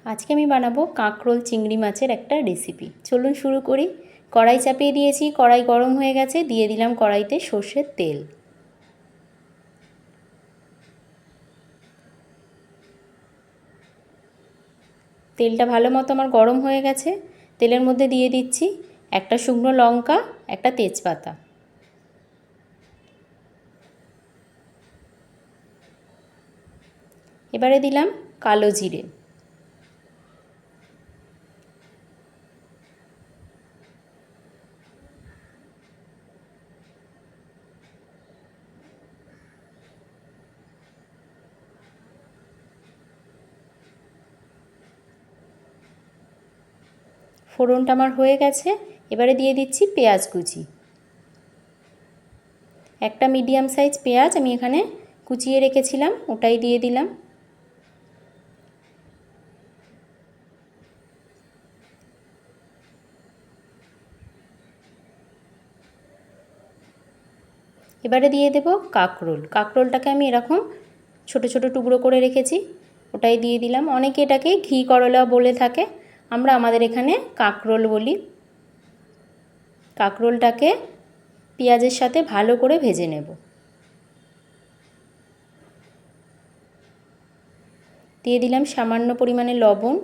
আজকে আমি বানাবো কাঁকরোল চিংড়ি মাছের একটা রেসিপি। চলুন শুরু করি। কড়াই চাপিয়ে দিয়েছি, কড়াই গরম হয়ে গেছে, দিয়ে দিলাম কড়াইতে সর্ষের তেল। তেলটা ভালো মতো আমার গরম হয়ে গেছে। তেলের মধ্যে দিয়ে দিচ্ছি একটা শুকনো লঙ্কা, একটা তেজপাতা। এবারে দিলাম কালো জিরে। ফোড়নটা আমার হয়ে গেছে। এবারে দিয়ে দিচ্ছি পেঁয়াজ কুচি। একটা মিডিয়াম সাইজ পেঁয়াজ আমি এখানে কুচিয়ে রেখেছিলাম, ওটাই দিয়ে দিলাম। এবারে দিয়ে দেব কাঁকরোল। কাঁকরোলটাকে আমি এরকম ছোট ছোট টুকরো করে রেখেছি, ওটাই দিয়ে দিলাম। অনেকে এটাকে ঘি করলা বলে থাকে, আমরা আমাদের এখানে কাঁকরোল বলি। কাঁকরোলটাকে পেঁয়াজের সাথে ভালো করে ভেজে নেব। দিয়ে দিলাম সামান্য পরিমাণে লবণ।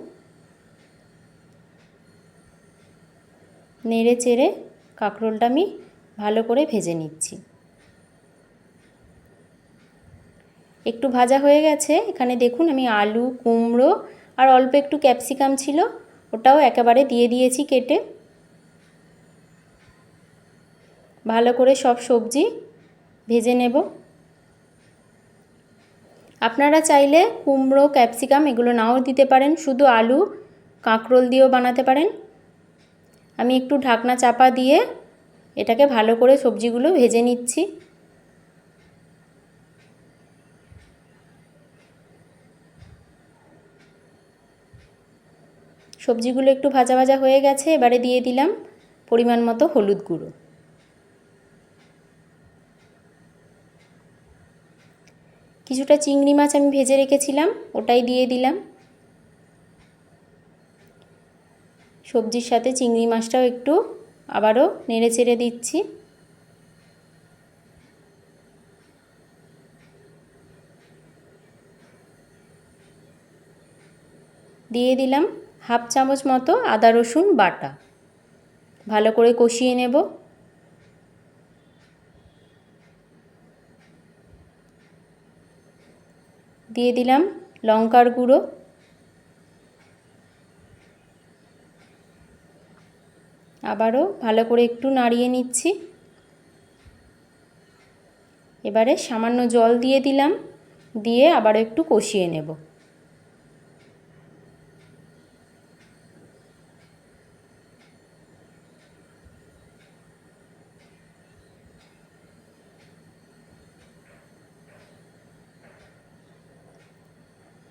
নেড়ে চেড়ে কাঁকরোলটা আমি ভালো করে ভেজে নিচ্ছি। একটু ভাজা হয়ে গেছে। এখানে দেখুন আমি আলু, কুমড়ো আর অল্প একটু ক্যাপসিকাম ছিল, ওটাও একেবারে দিয়ে দিয়েছি কেটে। ভালো করে সব সবজি ভেজে নেব। আপনারা চাইলে কুমড়ো, ক্যাপসিকাম এগুলো নাও দিতে পারেন, শুধু আলু কাঁকরোল দিয়েও বানাতে পারেন। আমি একটু ঢাকনা চাপা দিয়ে এটাকে ভালো করে সবজিগুলো ভেজে নিচ্ছি। সবজিগুলো একটু ভাজা ভাজা হয়ে গেছে। এবারে দিয়ে দিলাম পরিমাণ মতো হলুদ গুঁড়ো। কিছুটা চিংড়ি মাছ আমি ভেজে রেখেছিলাম, ওটাই দিয়ে দিলাম। সবজির সাথে চিংড়ি মাছটাও একটু আবারও নেড়ে চেড়ে দিচ্ছি। দিয়ে দিলাম হাফ চামচ মতো আদা রসুন বাটা। ভালো করে কষিয়ে নেব। দিয়ে দিলাম লঙ্কার গুঁড়ো। আবারও ভালো করে একটু নাড়িয়ে নিচ্ছি। এবারে সামান্য জল দিয়ে দিলাম, দিয়ে আবারও একটু কষিয়ে নেব।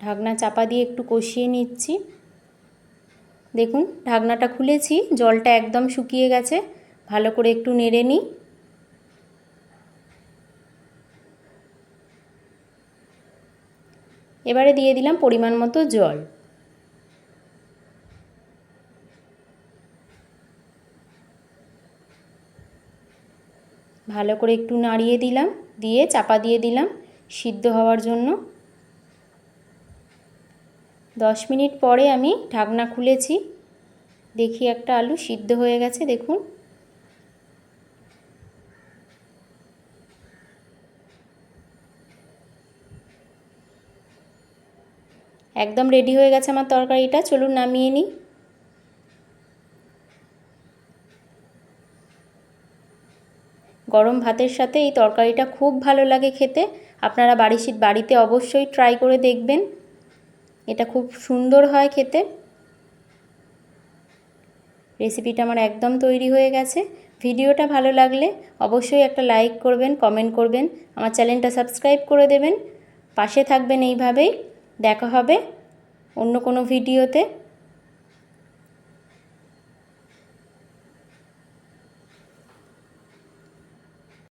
ঢাকনা চাপা দিয়ে একটু কষিয়ে নিচ্ছি। দেখুন ঢাকনাটা খুলেছি, জলটা একদম শুকিয়ে গেছে। ভালো করে একটু নেড়ে নিই। এবারে দিয়ে দিলাম পরিমাণ মতো জল। ভালো করে একটু নাড়িয়ে দিলাম, দিয়ে চাপা দিয়ে দিলাম সিদ্ধ হওয়ার জন্য। 10 মিনিট পরে আমি ঢাকনা খুলেছি, দেখি একটা আলু সিদ্ধ হয়ে গেছে। দেখুন একদম রেডি হয়ে গেছে আমার তরকারিটা। চলুন নামিয়ে নিই। গরম ভাতের সাথে এই তরকারিটা খুব ভালো লাগে খেতে। আপনারা বাড়িতে অবশ্যই ট্রাই করে দেখবেন, এটা খুব সুন্দর হয় খেতে। রেসিপিটা আমার একদম তৈরি হয়ে গেছে। ভিডিওটা ভালো লাগলে অবশ্যই একটা লাইক করবেন, কমেন্ট করবেন, আমার চ্যানেলটা সাবস্ক্রাইব করে দেবেন। পাশে থাকবেন এইভাবেই। দেখা হবে অন্য কোনো ভিডিওতে।